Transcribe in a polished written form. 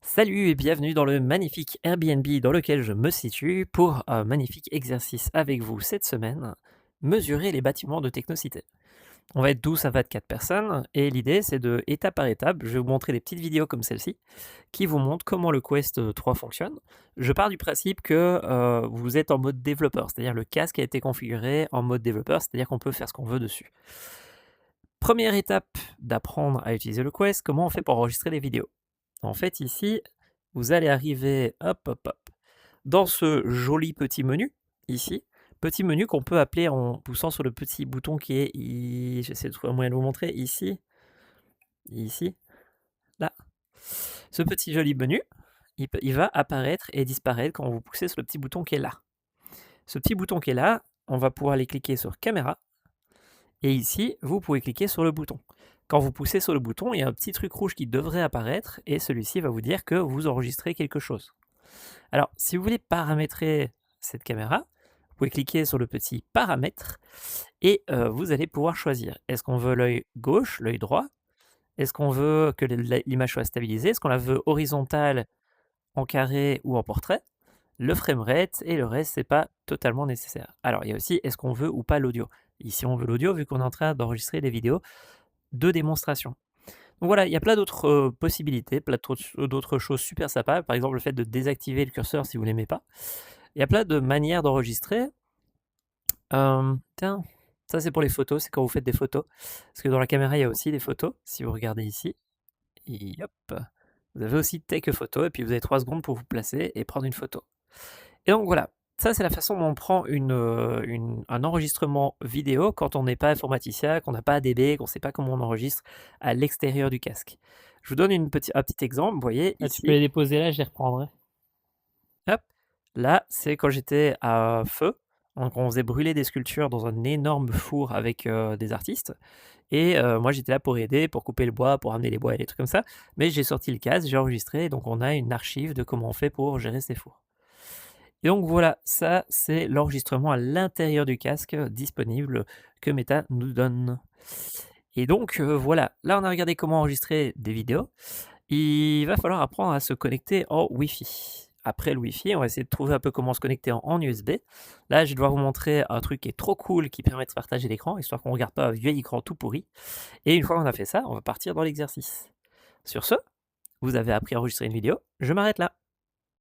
Salut et bienvenue dans le magnifique Airbnb dans lequel je me situe pour un magnifique exercice avec vous cette semaine, mesurer les bâtiments de Technocité. On va être 12 à 24 personnes et l'idée c'est de, étape par étape, je vais vous montrer des petites vidéos comme celle-ci qui vous montrent comment le Quest 3 fonctionne. Je pars du principe que vous êtes en mode développeur, c'est-à-dire le casque a été configuré en mode développeur, c'est-à-dire qu'on peut faire ce qu'on veut dessus. Première étape d'apprendre à utiliser le Quest, comment on fait pour enregistrer les vidéos. En fait, ici, vous allez arriver, hop, hop, hop, dans ce joli petit menu, ici, petit menu qu'on peut appeler en poussant sur le petit bouton qui est, j'essaie de trouver un moyen de vous montrer, ici, là. Ce petit joli menu, il va apparaître et disparaître quand vous poussez sur le petit bouton qui est là. Ce petit bouton qui est là, on va pouvoir aller cliquer sur caméra, et ici, vous pouvez cliquer sur le bouton. Quand vous poussez sur le bouton, il y a un petit truc rouge qui devrait apparaître et celui-ci va vous dire que vous enregistrez quelque chose. Alors, si vous voulez paramétrer cette caméra, vous pouvez cliquer sur le petit paramètre et vous allez pouvoir choisir. Est-ce qu'on veut l'œil gauche, l'œil droit? Est-ce qu'on veut que l'image soit stabilisée? Est-ce qu'on la veut horizontale, en carré ou en portrait? Le framerate et le reste, c'est pas totalement nécessaire. Alors, il y a aussi est-ce qu'on veut ou pas l'audio? Ici, on veut l'audio vu qu'on est en train d'enregistrer des vidéos de démonstration. Donc voilà, il y a plein d'autres possibilités, plein d'autres choses super sympas. Par exemple, le fait de désactiver le curseur si vous l'aimez pas. Il y a plein de manières d'enregistrer. Tiens, ça c'est pour les photos, c'est quand vous faites des photos. Parce que dans la caméra, il y a aussi des photos. Si vous regardez ici, et hop, vous avez aussi take a photo, et puis vous avez 3 secondes pour vous placer et prendre une photo. Et donc voilà, ça c'est la façon dont on prend un enregistrement vidéo quand on n'est pas informaticien, qu'on n'a pas ADB, qu'on ne sait pas comment on enregistre à l'extérieur du casque. Je vous donne un petit exemple, vous voyez Ah, tu peux ici, les déposer là, je les reprendrai. hop, là c'est quand j'étais à feu, donc on faisait brûler des sculptures dans un énorme four avec des artistes, et moi j'étais là pour aider, pour couper le bois, pour amener les bois et des trucs comme ça, mais j'ai sorti le casque, j'ai enregistré, donc on a une archive de comment on fait pour gérer ces fours. Et donc voilà, ça c'est l'enregistrement à l'intérieur du casque disponible que Meta nous donne. Et donc voilà, là on a regardé comment enregistrer des vidéos. Il va falloir apprendre à se connecter en Wi-Fi. Après le Wi-Fi, on va essayer de trouver un peu comment se connecter en USB. Là, je vais devoir vous montrer un truc qui est trop cool qui permet de partager l'écran, histoire qu'on ne regarde pas un vieil écran tout pourri. Et une fois qu'on a fait ça, on va partir dans l'exercice. Sur ce, vous avez appris à enregistrer une vidéo, je m'arrête là.